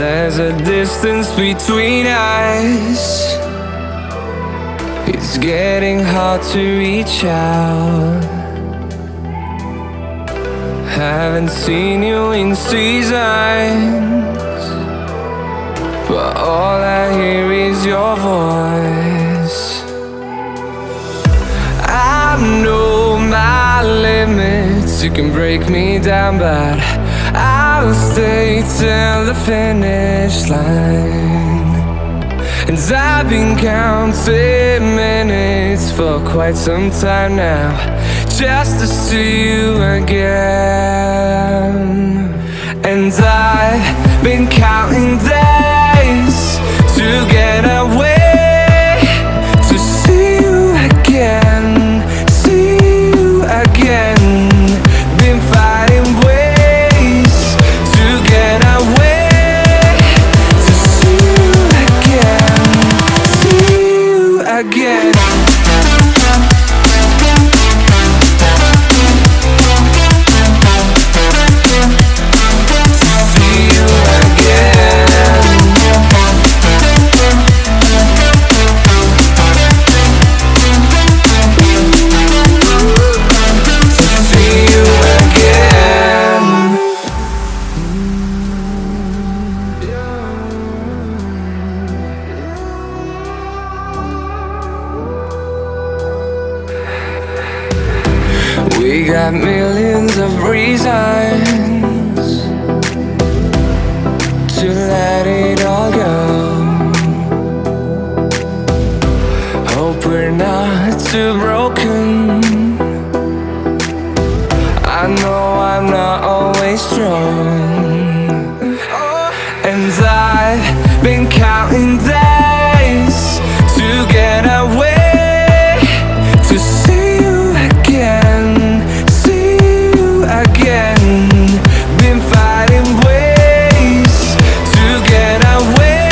There's a distance between us. It's getting hard to reach out. Haven't seen you in seasons, but all I hear is your voice. I know my limits, you can break me down, but I'll stay till the finish line. And I've been counting minutes for quite some time now, just to see you again. And I've been counting days to get away, to see you again, see you again. Been fighting ways to get away, to see you again, see you again. We got millions of reasons to let it all go. Hope we're not too broken. I know I'm not always strong, and I've been counting days to get away, to see you again, see you again. Been fighting ways to get away,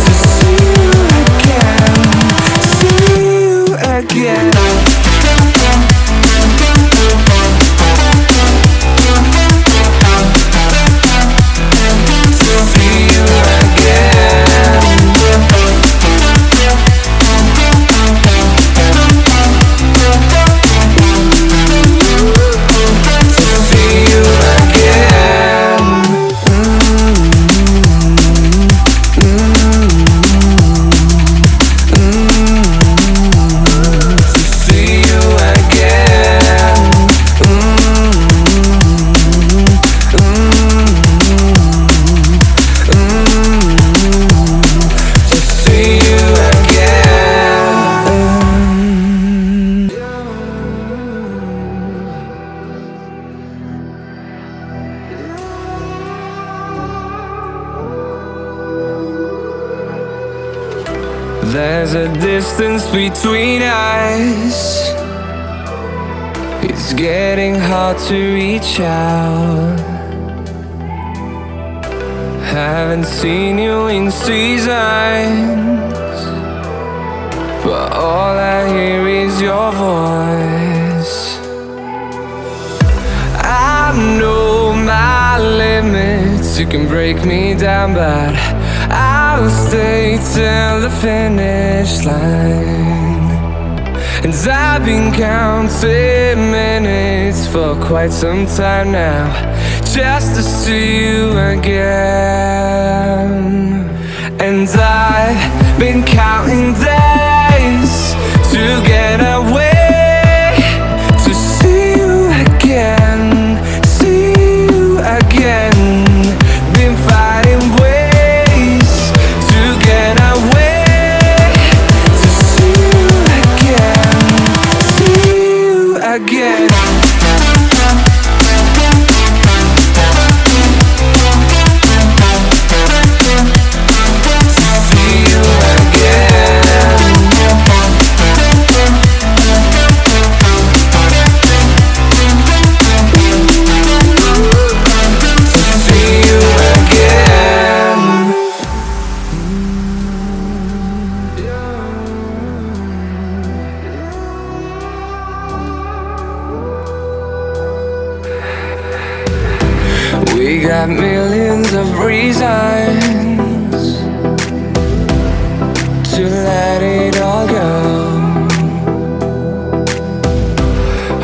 to see you again, see you again. There's a distance between us. It's getting hard to reach out. Haven't seen you in seasons, but all I hear is your voice. I know my limits, you can break me down, but I'll stay till the finish line. And I've been counting minutes for quite some time now, just to see you again. And I've been counting days to get away, to see you again, see you again. Been fighting ways to get away, to see you again, see you again. We got millions of reasons reasons to let it all go.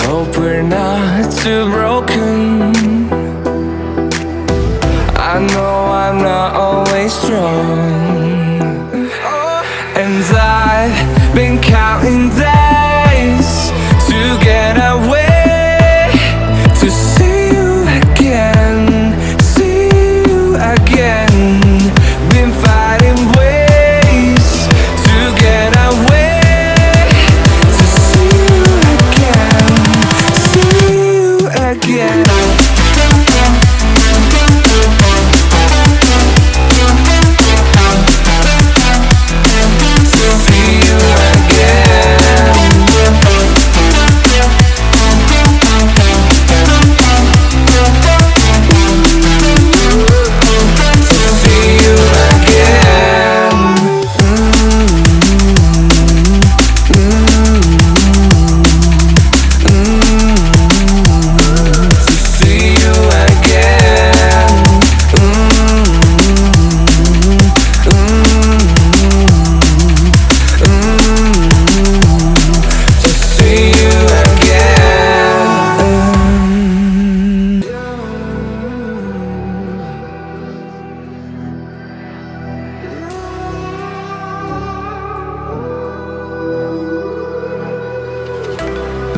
Hope we're not too broken. I know I'm not always strong, and I've been counting days to get away, to see you again, see you again. Been fighting ways to get away, to see you again, see you again.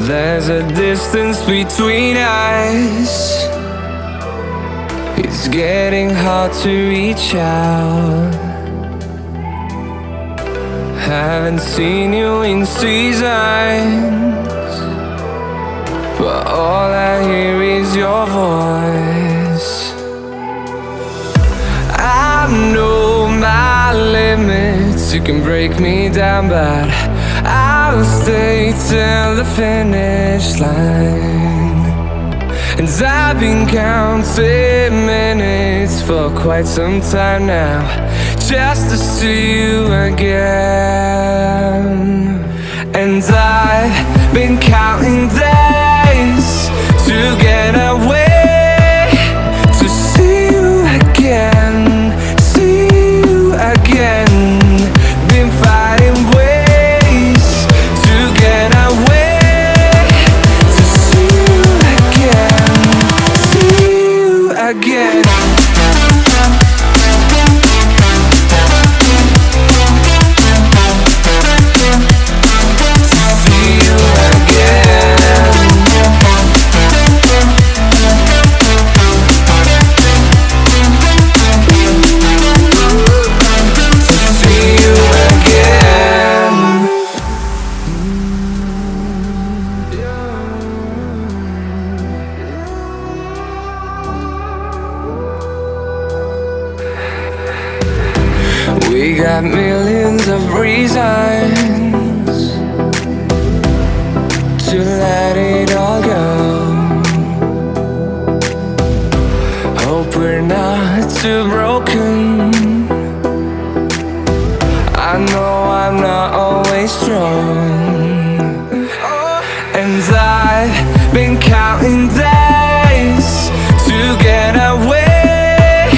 There's a distance between us. It's getting hard to reach out. Haven't seen you in seasons, but all I hear is your voice. I know my limits. You can break me down, but I'll stay till the finish line. And I've been counting minutes for quite some time now, just to see you again. And I've been counting days to get away, to see you again, see you again. Been fighting ways to get away, to see you again, see you again. We got millions of reasons to let it all go. Hope we're not too broken. I know I'm not always strong, and I've been counting days to get away,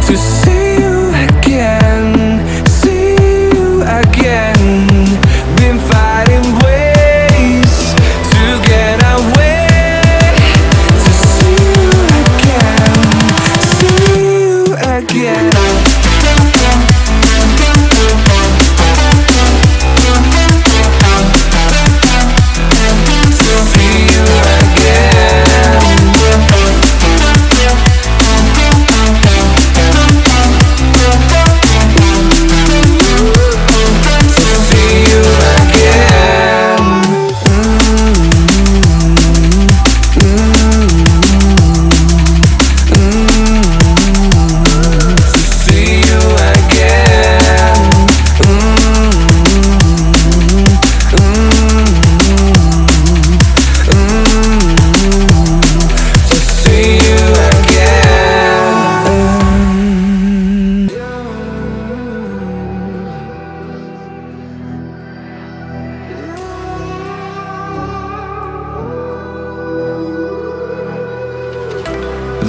to see you again, see you again. Been fighting ways to get away, to see you again, see you again.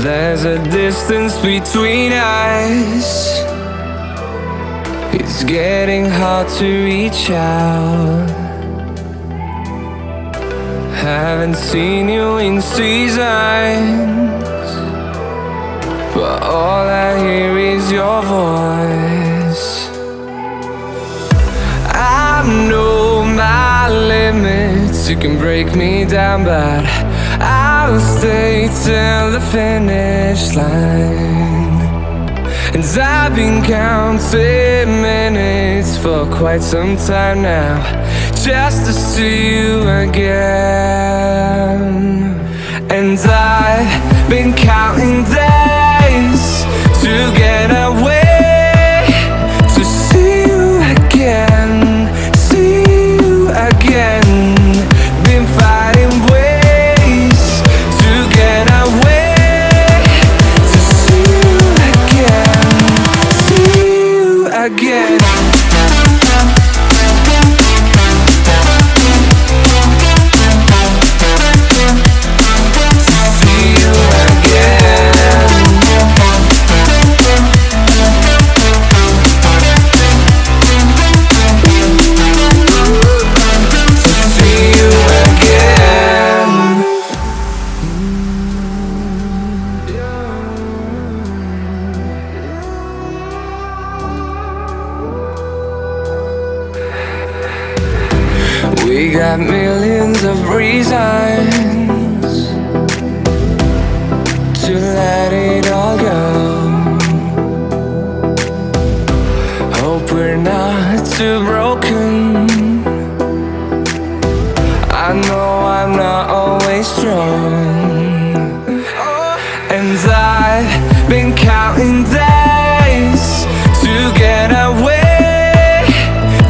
There's a distance between us. It's getting hard to reach out. Haven't seen you in seasons, but all I hear is your voice. I know my limits, you can break me down, but I'll stay till the finish line. And I've been counting minutes for quite some time now, just to see you again. And I've been counting days to get away, to see you again, see you again. Been fighting ways to get away, to see you again, see you again. We got millions of reasons to let it all go. Hope we're not too broken. I know I'm not always strong, and I've been counting days to get away,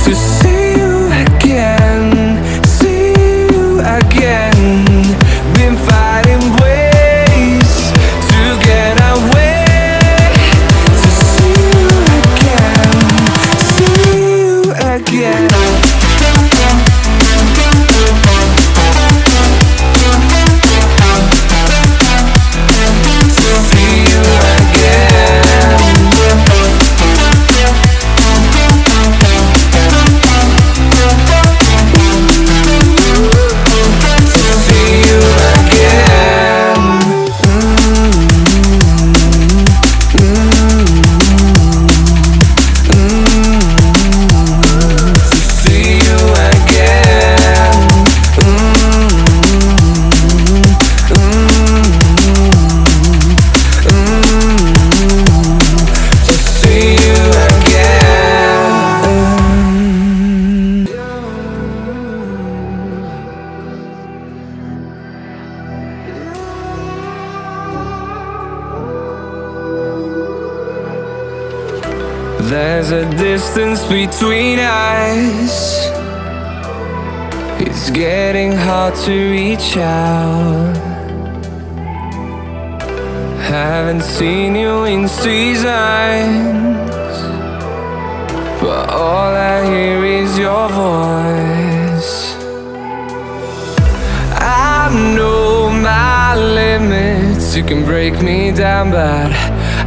to see you again, again. Been fighting ways to get away, to see you again, see you again. There's a distance between us. It's getting hard to reach out. Haven't seen you in seasons, but all I hear is your voice. I know my limits, you can break me down, but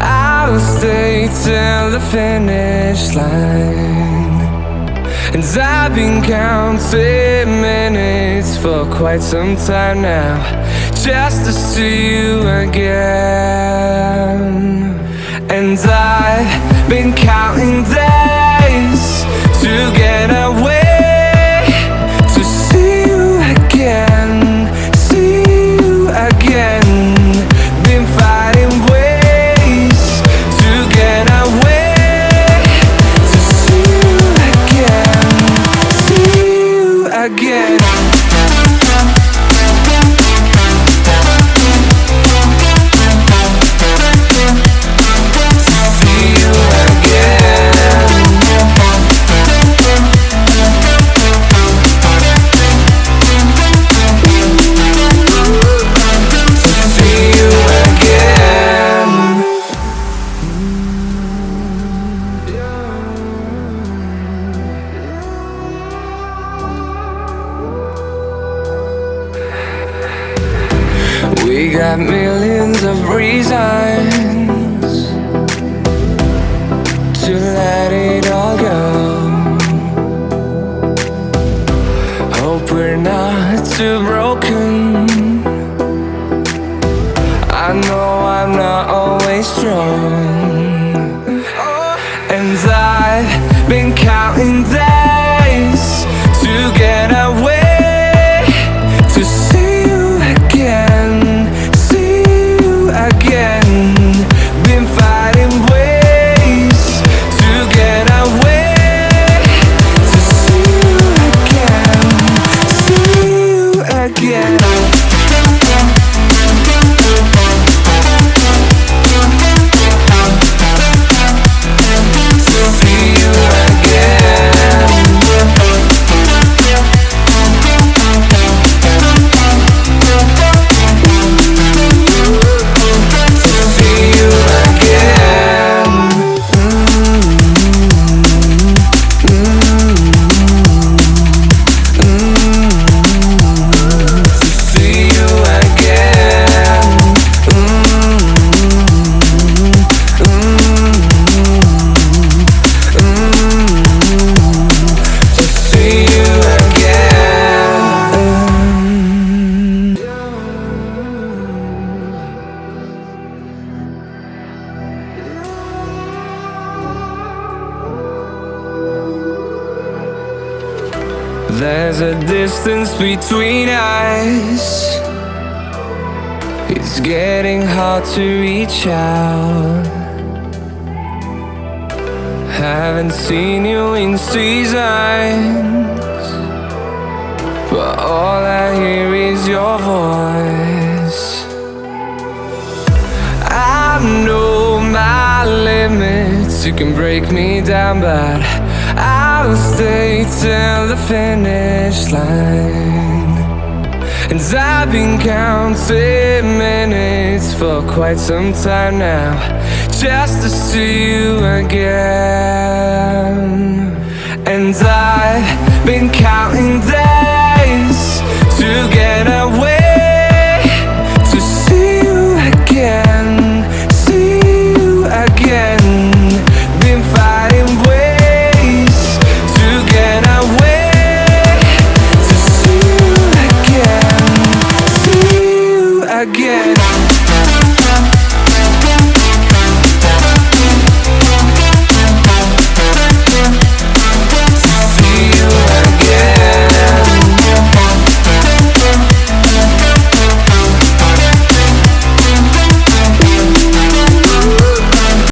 I'll stay till the finish line. And I've been counting minutes for quite some time now, just to see you again. And I've been counting days to get away, to see you again, see you again. Been fighting ways to get away, to see you again, see you again. See you again. got millions of reasons to let it all go. Hope we're not too broken. I know I'm not always strong, and I've been counting days to get away, to see you again, see you again. Been fighting ways to get away, to see you again, see you again. There's a distance between us. It's getting hard to reach out. Haven't seen you in seasons, but all I hear is your voice. I know my limits. You can break me down, but I'll stay till the finish line. And I've been counting minutes for quite some time now, just to see you again. And I've been counting days to get away,